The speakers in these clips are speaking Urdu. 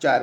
4,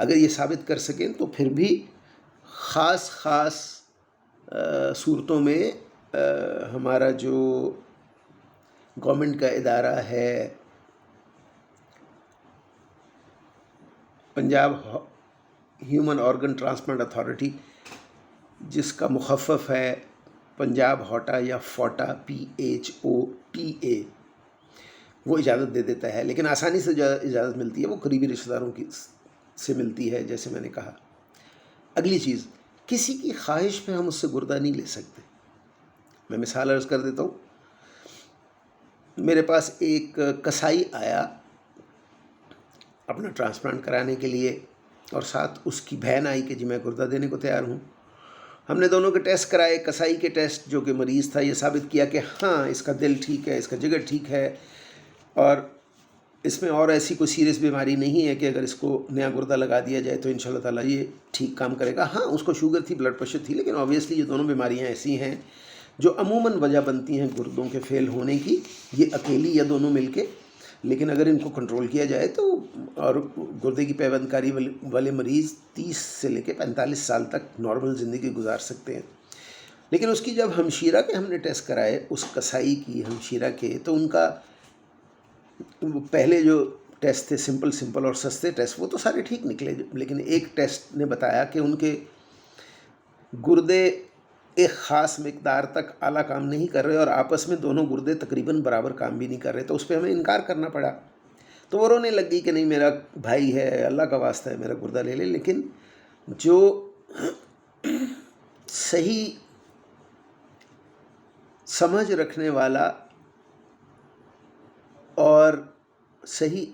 اگر یہ ثابت کر سکیں تو پھر بھی خاص صورتوں میں ہمارا جو گورنمنٹ کا ادارہ ہے Punjab human organ transplant authority, جس کا مخفف ہے پنجاب ہوٹا یا فوٹا PHOTA، وہ اجازت دے دیتا ہے، لیکن آسانی سے اجازت ملتی ہے، وہ قریبی رشتہ داروں کی سے ملتی ہے جیسے میں نے کہا۔ اگلی چیز، کسی کی خواہش پہ ہم اس سے گردہ نہیں لے سکتے۔ میں مثال عرض کر دیتا ہوں، میرے پاس ایک کسائی آیا اپنا ٹرانسپلانٹ کرانے کے لیے، اور ساتھ اس کی بہن آئی کہ جی میں گردہ دینے کو تیار ہوں۔ ہم نے دونوں کے ٹیسٹ کرائے، کسائی کے ٹیسٹ جو کہ مریض تھا یہ ثابت کیا کہ ہاں اس کا دل ٹھیک ہے، اس کا جگر ٹھیک ہے، اور اس میں اور ایسی کوئی سیریس بیماری نہیں ہے کہ اگر اس کو نیا گردہ لگا دیا جائے تو انشاءاللہ تعالیٰ یہ ٹھیک کام کرے گا۔ ہاں اس کو شوگر تھی، بلڈ پریشر تھی، لیکن آبویسلی یہ دونوں بیماریاں ایسی ہیں جو عموماً وجہ بنتی ہیں گردوں کے فیل ہونے کی، یہ اکیلی یا دونوں مل کے، لیکن اگر ان کو کنٹرول کیا جائے تو، اور گردے کی پیوند کاری والے مریض 30 سے لے کے 45 سال تک نارمل زندگی گزار سکتے ہیں۔ لیکن اس کی جب ہمشیرہ کے ہم نے ٹیسٹ کرائے، اس کسائی کی ہمشیرہ کے، تو ان کا پہلے جو ٹیسٹ تھے سمپل اور سستے ٹیسٹ، وہ تو سارے ٹھیک نکلے، لیکن ایک ٹیسٹ نے بتایا کہ ان کے گردے ایک خاص مقدار تک اعلیٰ کام نہیں کر رہے، اور آپس میں دونوں گردے تقریباً برابر کام بھی نہیں کر رہے، تو اس پہ ہمیں انکار کرنا پڑا۔ تو وہ رونے لگ گئی کہ نہیں میرا بھائی ہے، اللہ کا واسطہ ہے میرا گردہ لے لے۔ لیکن جو صحیح سمجھ رکھنے والا اور صحیح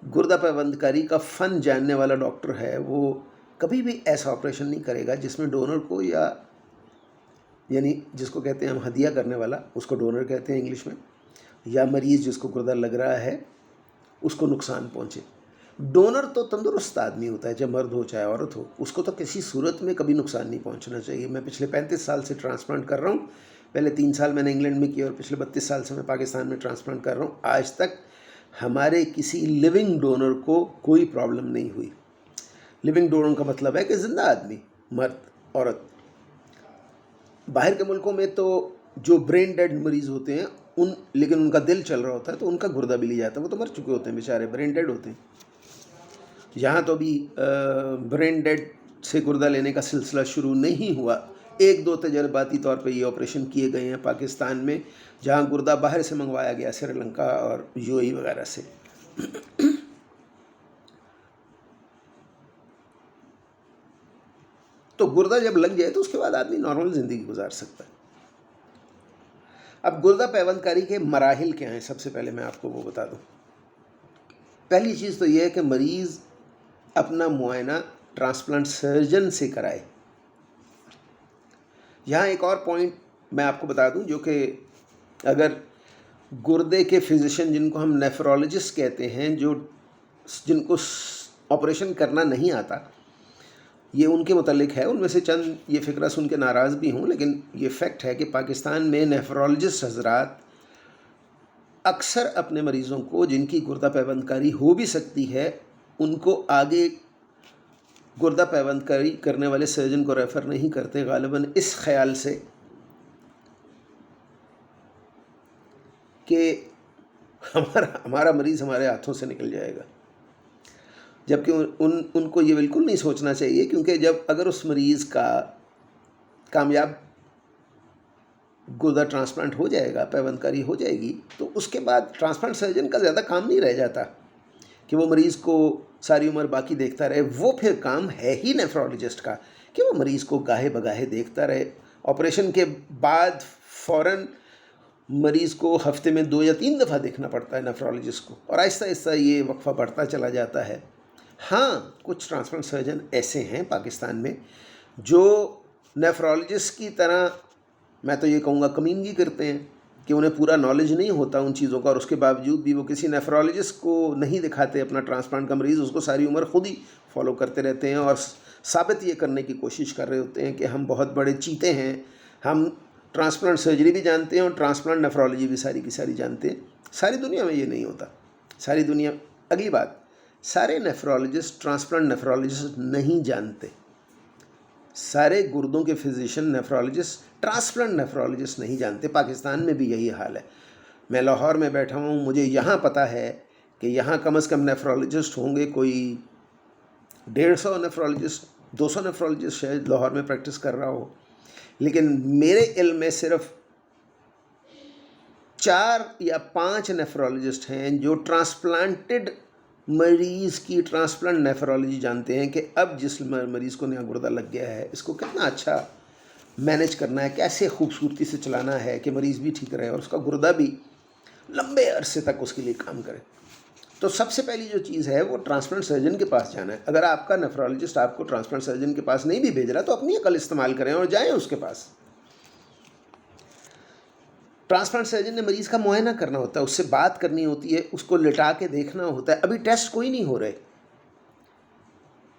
گردہ پیوند کاری کا فن جاننے والا ڈاکٹر ہے، وہ کبھی بھی ایسا آپریشن نہیں کرے گا جس میں ڈونر کو، یا یعنی جس کو کہتے ہیں ہم ہدیہ کرنے والا، اس کو ڈونر کہتے ہیں انگلش میں، یا مریض جس کو گردہ لگ رہا ہے اس کو نقصان پہنچے۔ ڈونر تو تندرست آدمی ہوتا ہے، چاہے مرد ہو چاہے عورت ہو، اس کو تو کسی صورت میں کبھی نقصان نہیں پہنچنا چاہیے۔ میں پچھلے 35 سال سے ٹرانسپلانٹ کر رہا ہوں، پہلے 3 سال میں نے انگلینڈ میں کیا، اور پچھلے 32 سال سے میں پاکستان میں ٹرانسپلانٹ کر رہا ہوں۔ آج تک ہمارے کسی لیونگ ڈونر کو کوئی پرابلم نہیں ہوئی۔ لیونگ ڈونر کا مطلب ہے کہ زندہ آدمی، مرد عورت۔ باہر کے ملکوں میں تو جو برین ڈیڈ مریض ہوتے ہیں لیکن ان کا دل چل رہا ہوتا ہے تو ان کا گردہ بھی لیا جاتا ہے، وہ تو مر چکے ہوتے ہیں بیچارے، برین ڈیڈ ہوتے ہیں۔ یہاں تو ابھی برین ڈیڈ سے گردہ لینے کا سلسلہ شروع نہیں ہوا، 1-2 تجرباتی طور پہ یہ آپریشن کیے گئے ہیں پاکستان میں، جہاں گردہ باہر سے منگوایا گیا، سری لنکا اور UAE وغیرہ سے۔ تو گردہ جب لگ جائے تو اس کے بعد آدمی نارمل زندگی گزار سکتا ہے۔ اب گردہ پیوند کاری کے مراحل کیا ہیں، سب سے پہلے میں آپ کو وہ بتا دوں۔ پہلی چیز تو یہ ہے کہ مریض اپنا معائنہ ٹرانسپلانٹ سرجن سے کرائے۔ یہاں ایک اور پوائنٹ میں آپ کو بتا دوں، جو کہ اگر گردے کے فزیشین جن کو ہم نیفرولوجسٹ کہتے ہیں، جن کو آپریشن کرنا نہیں آتا، یہ ان کے متعلق ہے، ان میں سے چند یہ فکرہ سن کے ناراض بھی ہوں، لیکن یہ فیکٹ ہے کہ پاکستان میں نیفرولوجسٹ حضرات اکثر اپنے مریضوں کو جن کی گردہ پیوند کاری ہو بھی سکتی ہے، ان کو آگے گردہ پیوند کاری کرنے والے سرجن کو ریفر نہیں کرتے، غالباً اس خیال سے کہ ہمارا مریض ہمارے ہاتھوں سے نکل جائے گا، جبکہ ان کو یہ بالکل نہیں سوچنا چاہیے، کیونکہ اگر اس مریض کا کامیاب گردہ ٹرانسپلانٹ ہو جائے گا، پیوند کاری ہو جائے گی، تو اس کے بعد ٹرانسپلانٹ سرجن کا زیادہ کام نہیں رہ جاتا کہ وہ مریض کو ساری عمر باقی دیکھتا رہے۔ وہ پھر کام ہے ہی نیفرولوجسٹ کا کہ وہ مریض کو گاہے بگاہے دیکھتا رہے۔ آپریشن کے بعد فوراً مریض کو ہفتے میں 2 یا 3 دفعہ دیکھنا پڑتا ہے نیفرولوجسٹ کو، اور آہستہ آہستہ یہ وقفہ بڑھتا چلا جاتا ہے۔ ہاں کچھ ٹرانسپلانٹ سرجن ایسے ہیں پاکستان میں جو نیفرولوجسٹ کی طرح، میں تو یہ کہوں گا، کمینگی کرتے ہیں کہ انہیں پورا نالج نہیں ہوتا ان چیزوں کا، اور اس کے باوجود بھی وہ کسی نیفرولوجسٹ کو نہیں دکھاتے اپنا ٹرانسپلانٹ کا مریض، اس کو ساری عمر خود ہی فالو کرتے رہتے ہیں، اور ثابت یہ کرنے کی کوشش کر رہے ہوتے ہیں کہ ہم بہت بڑے چیتے ہیں، ہم ٹرانسپلانٹ سرجری بھی جانتے ہیں اور ٹرانسپلانٹ نیفرولوجی بھی ساری کی ساری جانتے ہیں۔ ساری دنیا میں یہ نہیں ہوتا، ساری دنیا۔ اگلی بات، سارے نیفرولوجسٹ ٹرانسپلانٹ نیفرولوجسٹ نہیں جانتے، سارے گردوں کے فزیشین نیفرولوجسٹ ٹرانسپلانٹ نیفرولوجسٹ نہیں جانتے۔ پاکستان میں بھی یہی حال ہے۔ میں لاہور میں بیٹھا ہوں، مجھے یہاں پتہ ہے کہ یہاں کم از کم نیفرولوجسٹ ہوں گے کوئی 150 نیفرولوجسٹ، 200 نیفرولوجسٹ شاید لاہور میں پریکٹس کر رہا ہو، لیکن میرے علم میں صرف 4 یا 5 نیفرولوجسٹ ہیں جو ٹرانسپلانٹڈ مریض کی ٹرانسپلانٹ نیفرولوجی جانتے ہیں کہ اب جس مریض کو نیا گردہ لگ گیا ہے اس کو کتنا اچھا مینیج کرنا ہے، کیسے خوبصورتی سے چلانا ہے کہ مریض بھی ٹھیک رہے اور اس کا گردہ بھی لمبے عرصے تک اس کے لیے کام کرے۔ تو سب سے پہلی جو چیز ہے وہ ٹرانسپلانٹ سرجن کے پاس جانا ہے۔ اگر آپ کا نیفرولوجسٹ آپ کو ٹرانسپلانٹ سرجن کے پاس نہیں بھی بھیج رہا تو اپنی عقل استعمال کریں اور جائیں اس کے پاس۔ ٹرانسپلانٹ سرجن نے مریض کا معائنہ کرنا ہوتا ہے، اس سے بات کرنی ہوتی ہے، اس کو لٹا کے دیکھنا ہوتا ہے۔ ابھی ٹیسٹ کوئی نہیں ہو رہے،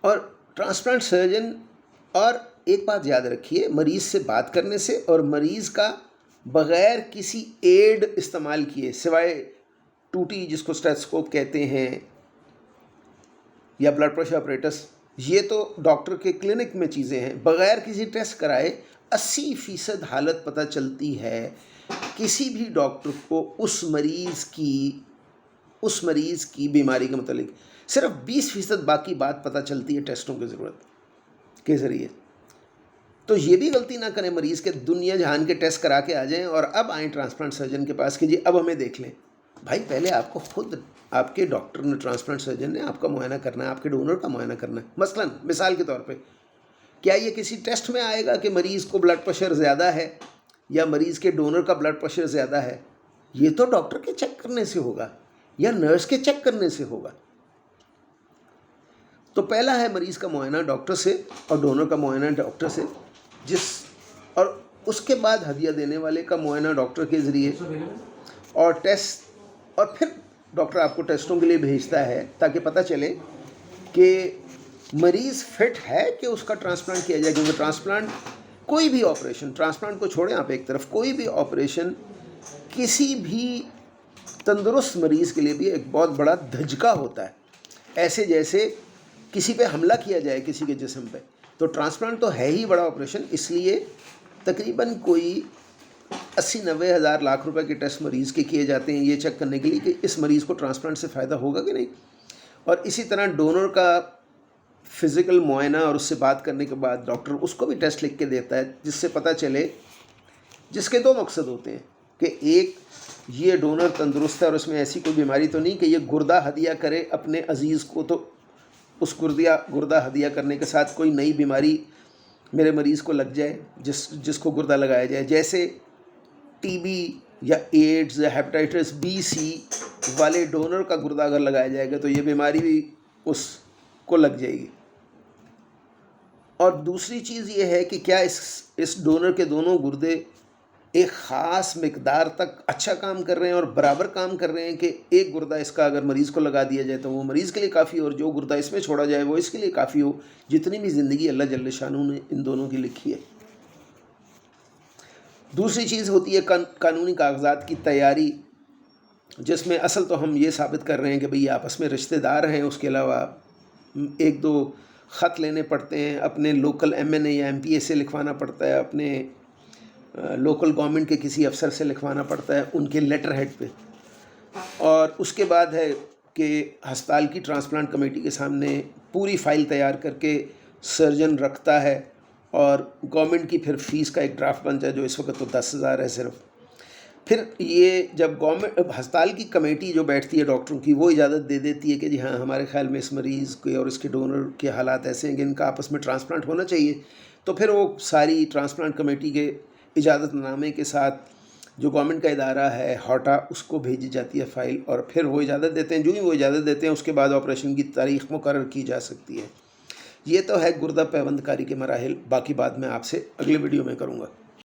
اور ٹرانسپلانٹ سرجن، اور ایک بات یاد رکھیے، مریض سے بات کرنے سے اور مریض کا بغیر کسی ایڈ استعمال کیے، سوائے ٹوٹی جس کو اسٹیتھوسکوپ کہتے ہیں یا بلڈ پریشر اپریٹس، یہ تو ڈاکٹر کے کلینک میں چیزیں ہیں، بغیر کسی ٹیسٹ کرائے 80% حالت پتہ چلتی ہے کسی بھی ڈاکٹر کو اس مریض کی بیماری کے متعلق۔ صرف 20% باقی بات پتہ چلتی ہے ٹیسٹوں کی ضرورت کے ذریعے۔ تو یہ بھی غلطی نہ کریں مریض کے دنیا جہان کے ٹیسٹ کرا کے آ جائیں اور اب آئیں ٹرانسپلانٹ سرجن کے پاس کہ جی اب ہمیں دیکھ لیں۔ بھائی پہلے آپ کو خود آپ کے ڈاکٹر نے، ٹرانسپلانٹ سرجن نے آپ کا معائنہ کرنا ہے، آپ کے ڈونر کا معائنہ کرنا ہے۔ مثال کے طور پہ کیا یہ کسی ٹیسٹ میں آئے گا کہ مریض کو بلڈ پریشر زیادہ ہے یا مریض کے ڈونر کا بلڈ پریشر زیادہ ہے؟ یہ تو ڈاکٹر کے چیک کرنے سے ہوگا یا نرس کے چیک کرنے سے ہوگا۔ تو پہلا ہے مریض کا معائنہ ڈاکٹر سے اور ڈونر کا معائنہ ڈاکٹر سے، اور اس کے بعد ہدیہ دینے والے کا معائنہ ڈاکٹر کے ذریعے اور ٹیسٹ، اور پھر ڈاکٹر آپ کو ٹیسٹوں کے لیے بھیجتا ہے تاکہ پتہ چلے کہ مریض فٹ ہے کہ اس کا ٹرانسپلانٹ کیا جائے۔ کیونکہ ٹرانسپلانٹ، کوئی بھی آپریشن، ٹرانسپلانٹ کو چھوڑیں آپ ایک طرف، کوئی بھی آپریشن کسی بھی تندرست مریض کے لیے بھی ایک بہت بڑا دھچکا ہوتا ہے، ایسے جیسے کسی پہ حملہ کیا جائے کسی کے جسم پہ۔ تو ٹرانسپلانٹ تو ہے ہی بڑا آپریشن، اس لیے تقریباً کوئی 80-90 ہزار لاکھ روپے کے ٹیسٹ مریض کے کیے جاتے ہیں یہ چیک کرنے کے لیے کہ اس مریض کو ٹرانسپلانٹ سے فائدہ ہوگا کہ نہیں۔ اور اسی طرح ڈونر کا فزیکل معائنہ اور اس سے بات کرنے کے بعد ڈاکٹر اس کو بھی ٹیسٹ لکھ کے دیتا ہے جس سے پتہ چلے، جس کے 2 مقصد ہوتے ہیں کہ ایک، یہ ڈونر تندرست ہے اور اس میں ایسی کوئی بیماری تو نہیں کہ یہ گردہ ہدیہ کرے اپنے عزیز کو، تو اس گردہ ہدیہ کرنے کے ساتھ کوئی نئی بیماری میرے مریض کو لگ جائے جس کو گردہ لگایا جائے، جیسے ٹی بی یا ایڈز یا ہیپاٹائٹس B-C والے ڈونر کا گردہ اگر لگایا جائے گا تو یہ بیماری بھی اس کو لگ جائے گی۔ اور دوسری چیز یہ ہے کہ کیا اس ڈونر کے دونوں گردے ایک خاص مقدار تک اچھا کام کر رہے ہیں اور برابر کام کر رہے ہیں کہ ایک گردہ اس کا اگر مریض کو لگا دیا جائے تو وہ مریض کے لیے کافی، اور جو گردہ اس میں چھوڑا جائے وہ اس کے لیے کافی ہو، جتنی بھی زندگی اللہ جل شانہ نے ان دونوں کی لکھی ہے۔ دوسری چیز ہوتی ہے قانونی کاغذات کی تیاری، جس میں اصل تو ہم یہ ثابت کر رہے ہیں کہ بھئی آپس میں رشتہ دار ہیں، اس کے علاوہ 1-2 خط لینے پڑتے ہیں، اپنے لوکل MNA یا MPA سے لکھوانا پڑتا ہے، اپنے لوکل گورنمنٹ کے کسی افسر سے لکھوانا پڑتا ہے ان کے لیٹر ہیڈ پہ، اور اس کے بعد ہے کہ ہسپتال کی ٹرانسپلانٹ کمیٹی کے سامنے پوری فائل تیار کر کے سرجن رکھتا ہے، اور گورنمنٹ کی پھر فیس کا ایک ڈرافٹ بنتا ہے جو اس وقت تو 10,000 ہے صرف۔ پھر یہ جب ہسپتال کی کمیٹی جو بیٹھتی ہے ڈاکٹروں کی، وہ اجازت دے دیتی ہے کہ جی ہاں ہمارے خیال میں اس مریض کے اور اس کے ڈونر کے حالات ایسے ہیں کہ ان کا آپس میں ٹرانسپلانٹ ہونا چاہیے، تو پھر وہ ساری ٹرانسپلانٹ کمیٹی کے اجازت نامے کے ساتھ جو گورنمنٹ کا ادارہ ہے ہاٹا، اس کو بھیجی جاتی ہے فائل، اور پھر وہ اجازت دیتے ہیں۔ جو ہی وہ اجازت دیتے ہیں اس کے بعد آپریشن کی تاریخ مقرر کی جا سکتی ہے۔ یہ تو ہے گردہ پیوند کاری کے مراحل، باقی بات میں آپ سے اگلے ویڈیو میں کروں گا۔